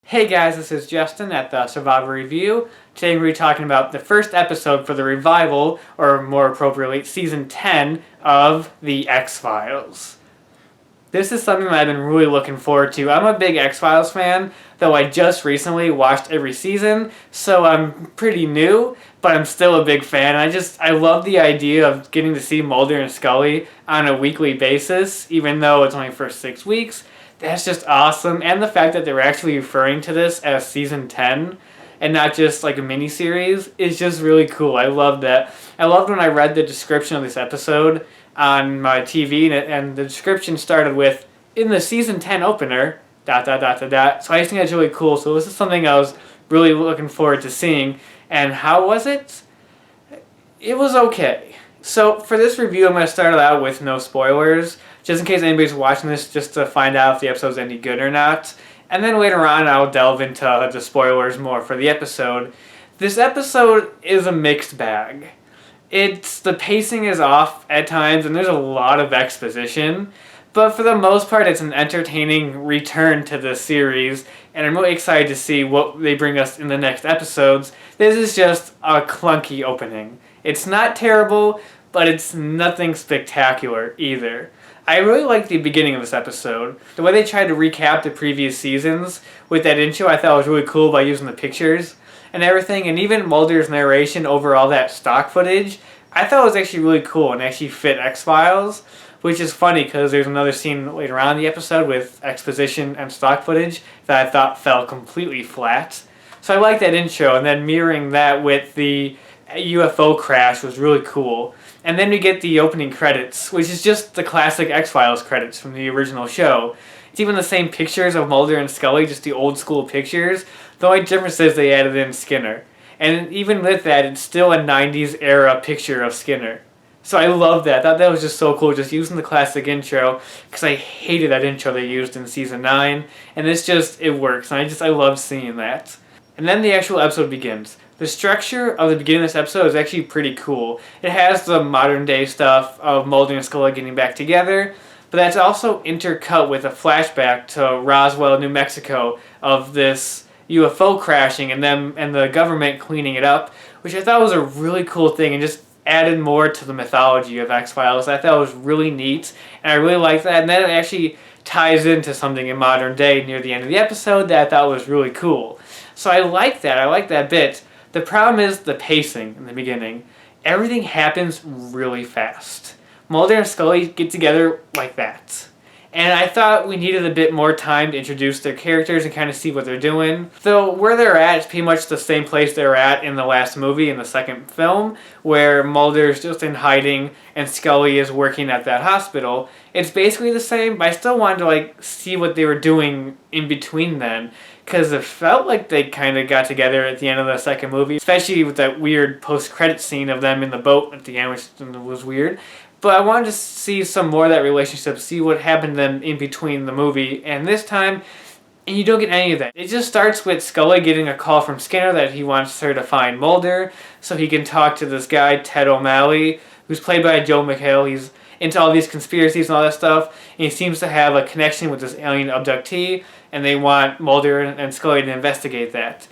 Hey guys, this is Justin at the Survivor Review. Today we're talking about the first episode for the revival, or more appropriately, Season 10 of The X-Files. This is something that I've been really looking forward to. I'm a big X-Files fan, though I just recently watched every season, so I'm pretty new, but I'm still a big fan. I love the idea of getting to see Mulder and Scully on a weekly basis, even though it's only for 6 weeks. That's just awesome, and the fact that they're actually referring to this as Season 10 and not just like a mini-series is just really cool. I love that. I loved when I read the description of this episode on my TV, and the description started with, in the Season 10 opener, ... So I just think that's really cool. So this is something I was really looking forward to seeing. And how was it? It was okay. So for this review, I'm going to start it out with no spoilers, just in case anybody's watching this just to find out if the episode's any good or not. And then later on, I'll delve into the spoilers more for the episode. This episode is a mixed bag. The pacing is off at times, and there's a lot of exposition. But for the most part, it's an entertaining return to the series, and I'm really excited to see what they bring us in the next episodes. This is just a clunky opening. It's not terrible, but it's nothing spectacular either. I really liked the beginning of this episode. The way they tried to recap the previous seasons with that intro I thought was really cool by using the pictures and everything, and even Mulder's narration over all that stock footage, I thought was actually really cool and actually fit X-Files, which is funny because there's another scene later on in the episode with exposition and stock footage that I thought fell completely flat. So I like that intro, and then mirroring that with the UFO crash was really cool. And then we get the opening credits, which is just the classic X-Files credits from the original show. It's even the same pictures of Mulder and Scully, just the old school pictures. The only difference is they added in Skinner. And even with that, it's still a 90s era picture of Skinner. So I love that. I thought that was just so cool, just using the classic intro, because I hated that intro they used in Season 9. And it works, and I love seeing that. And then the actual episode begins. The structure of the beginning of this episode is actually pretty cool. It has the modern day stuff of Mulder and Scully getting back together, but that's also intercut with a flashback to Roswell, New Mexico, of this UFO crashing and the government cleaning it up, which I thought was a really cool thing and just added more to the mythology of X-Files. I thought it was really neat, and I really liked that. And then it actually ties into something in modern day near the end of the episode that I thought was really cool. So I like that. I like that bit. The problem is the pacing in the beginning. Everything happens really fast. Mulder and Scully get together like that. And I thought we needed a bit more time to introduce their characters and kind of see what they're doing. Though where they're at is pretty much the same place they were at in the last movie, in the second film, where Mulder's just in hiding and Scully is working at that hospital. It's basically the same, but I still wanted to see what they were doing in between then. Because it felt like they kind of got together at the end of the second movie, especially with that weird post-credit scene of them in the boat at the end, which was weird. But I wanted to see some more of that relationship, see what happened to them in between the movie and this time, and you don't get any of that. It just starts with Scully getting a call from Skinner that he wants her to find Mulder so he can talk to this guy, Ted O'Malley, who's played by Joe McHale. He's into all these conspiracies and all that stuff, and he seems to have a connection with this alien abductee, and they want Mulder and Scully to investigate that.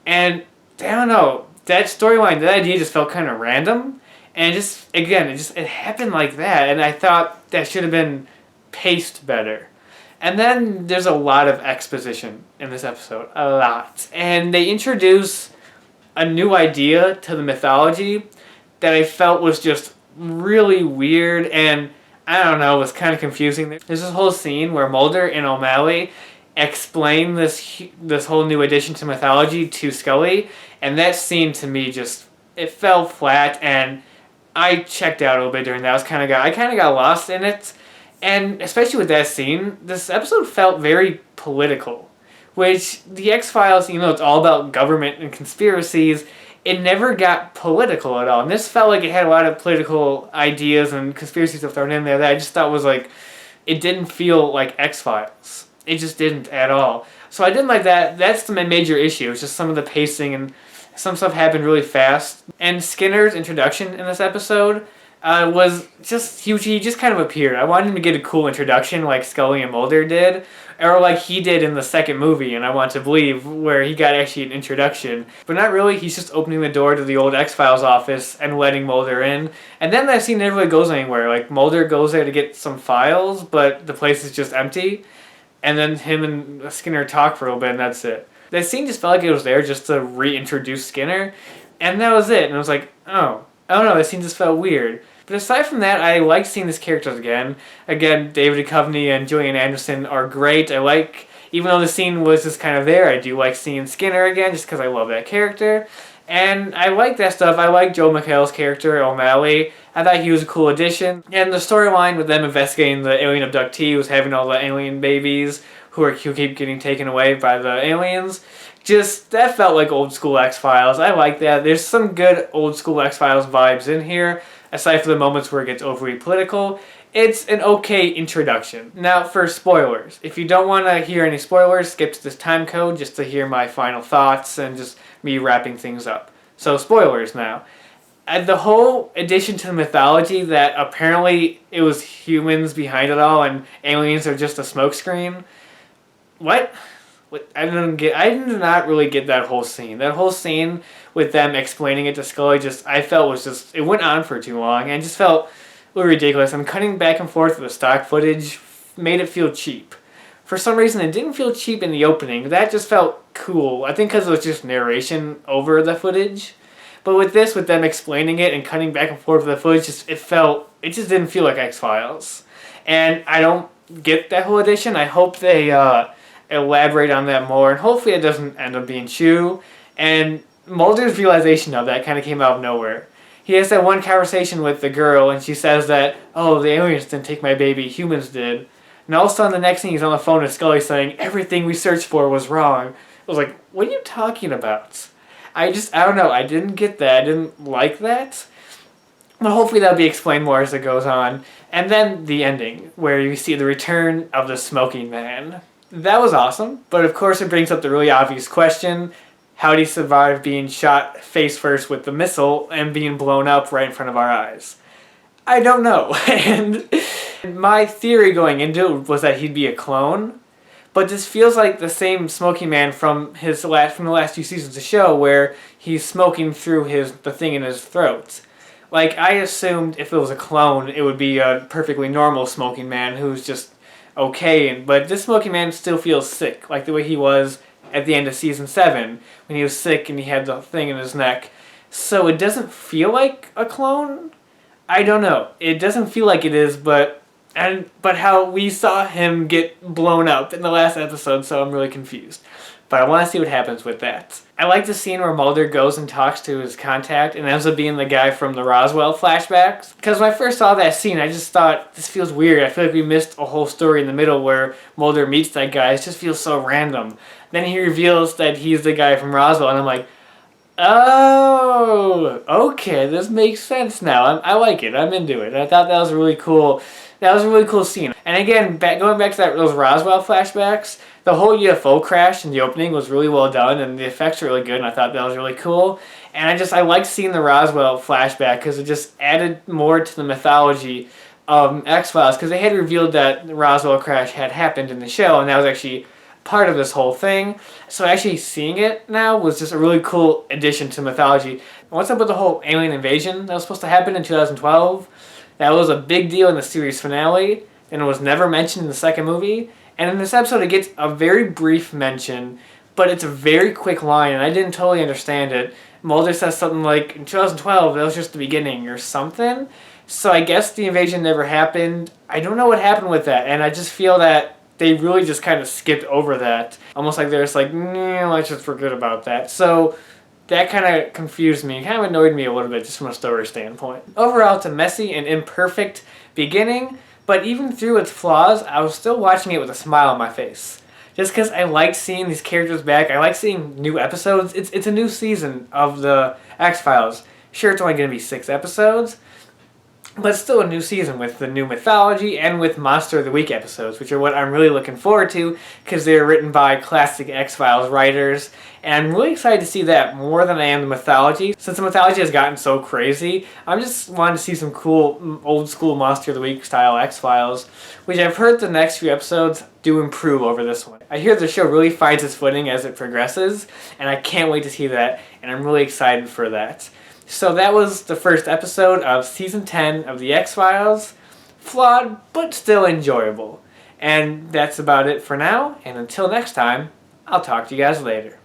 And I don't know, that storyline, that idea just felt kind of random, and it happened like that, and I thought that should have been paced better. And then there's a lot of exposition in this episode, a lot. And they introduce a new idea to the mythology that I felt was just really weird, and I don't know, was kind of confusing. There's this whole scene where Mulder and O'Malley explain this whole new addition to mythology to Scully, and that scene to me it fell flat, and I checked out a little bit during that. I kind of got lost in it, and especially with that scene, this episode felt very political, which the X-Files, even though it's all about government and conspiracies, it never got political at all. And this felt like it had a lot of political ideas and conspiracy stuff thrown in there that I just thought was it didn't feel like X-Files. It just didn't at all. So I didn't like that. That's the major issue. It's just some of the pacing, and some stuff happened really fast. And Skinner's introduction in this episode, was just he just kind of appeared. I wanted him to get a cool introduction like Scully and Mulder did, or like he did in the second movie, and I want to believe where he got actually an introduction. But not really. He's just opening the door to the old X-Files office and letting Mulder in. And then that scene never really goes anywhere. Like Mulder goes there to get some files, but the place is just empty. And then him and Skinner talk for a little bit, and that's it. That scene just felt like it was there just to reintroduce Skinner, and that was it. And I was like, oh, I don't know, that scene just felt weird. But aside from that, I like seeing these characters again. Again, David Duchovny and Gillian Anderson are great. I like, even though the scene was just kind of there, I do like seeing Skinner again just because I love that character. And I like that stuff. I like Joel McHale's character, O'Malley. I thought he was a cool addition. And the storyline with them investigating the alien abductee who's having all the alien babies who keep getting taken away by the aliens. Just, that felt like old school X-Files. I like that. There's some good old school X-Files vibes in here, aside from the moments where it gets overly political. It's an okay introduction. Now for spoilers. If you don't want to hear any spoilers, skip to this time code just to hear my final thoughts and just me wrapping things up. So spoilers now. The whole addition to the mythology that apparently it was humans behind it all and aliens are just a smokescreen. What? I did not really get that whole scene. That whole scene with them explaining it to Scully I felt was just, it went on for too long and just felt a little ridiculous. And cutting back and forth with the stock footage made it feel cheap. For some reason, it didn't feel cheap in the opening. That just felt cool. I think because it was just narration over the footage. But with this, with them explaining it and cutting back and forth with the footage, it just didn't feel like X-Files. And I don't get that whole edition. I hope they elaborate on that more, and hopefully it doesn't end up being true. And Mulder's realization of that kind of came out of nowhere. He has that one conversation with the girl, and she says that, oh, the aliens didn't take my baby, humans did. And all of a sudden, the next thing he's on the phone with Scully saying, everything we searched for was wrong. I was like, what are you talking about? I don't know, I didn't get that, I didn't like that. But hopefully that'll be explained more as it goes on. And then the ending, where you see the return of the smoking man. That was awesome, but of course it brings up the really obvious question, how did he survive being shot face first with the missile and being blown up right in front of our eyes? I don't know. And my theory going into it was that he'd be a clone, but this feels like the same smoking man from the last few seasons of the show where he's smoking through the thing in his throat. Like, I assumed if it was a clone, it would be a perfectly normal smoking man who's just okay, but this smoking man still feels sick, like the way he was at the end of season 7 when he was sick and he had the thing in his neck. So it doesn't feel like a clone. I don't know. It doesn't feel like it is, but how we saw him get blown up in the last episode, so I'm really confused. But I want to see what happens with that. I like the scene where Mulder goes and talks to his contact and ends up being the guy from the Roswell flashbacks. Because when I first saw that scene, I just thought, this feels weird. I feel like we missed a whole story in the middle where Mulder meets that guy. It just feels so random. Then he reveals that he's the guy from Roswell, and I'm like, oh, okay, this makes sense now. I like it. I'm into it. I thought that was really cool. That was a really cool scene. And again, going back to those Roswell flashbacks, the whole UFO crash in the opening was really well done, and the effects were really good, and I thought that was really cool. And I liked seeing the Roswell flashback because it just added more to the mythology of X-Files, because they had revealed that the Roswell crash had happened in the show, and that was actually part of this whole thing. So actually seeing it now was just a really cool addition to mythology. What's up with the whole alien invasion that was supposed to happen in 2012? That was a big deal in the series finale, and it was never mentioned in the second movie. And in this episode, it gets a very brief mention, but it's a very quick line, and I didn't totally understand it. Mulder says something like, in 2012, that was just the beginning, or something. So I guess the invasion never happened. I don't know what happened with that, and I just feel that they really just kind of skipped over that. Almost like they're just like, nah, let's just forget about that. So that kind of confused me, kind of annoyed me a little bit just from a story standpoint. Overall, it's a messy and imperfect beginning, but even through its flaws, I was still watching it with a smile on my face. Just because I like seeing these characters back, I like seeing new episodes. It's a new season of the X-Files. Sure, it's only going to be 6 episodes, But still a new season with the new mythology and with Monster of the Week episodes, which are what I'm really looking forward to because they're written by classic X-Files writers. And I'm really excited to see that more than I am the mythology. Since the mythology has gotten so crazy, I'm just wanting to see some cool old school Monster of the Week style X-Files, which I've heard the next few episodes do improve over this one. I hear the show really finds its footing as it progresses, and I can't wait to see that, and I'm really excited for that. So that was the first episode of Season 10 of The X-Files. Flawed, but still enjoyable. And that's about it for now, and until next time, I'll talk to you guys later.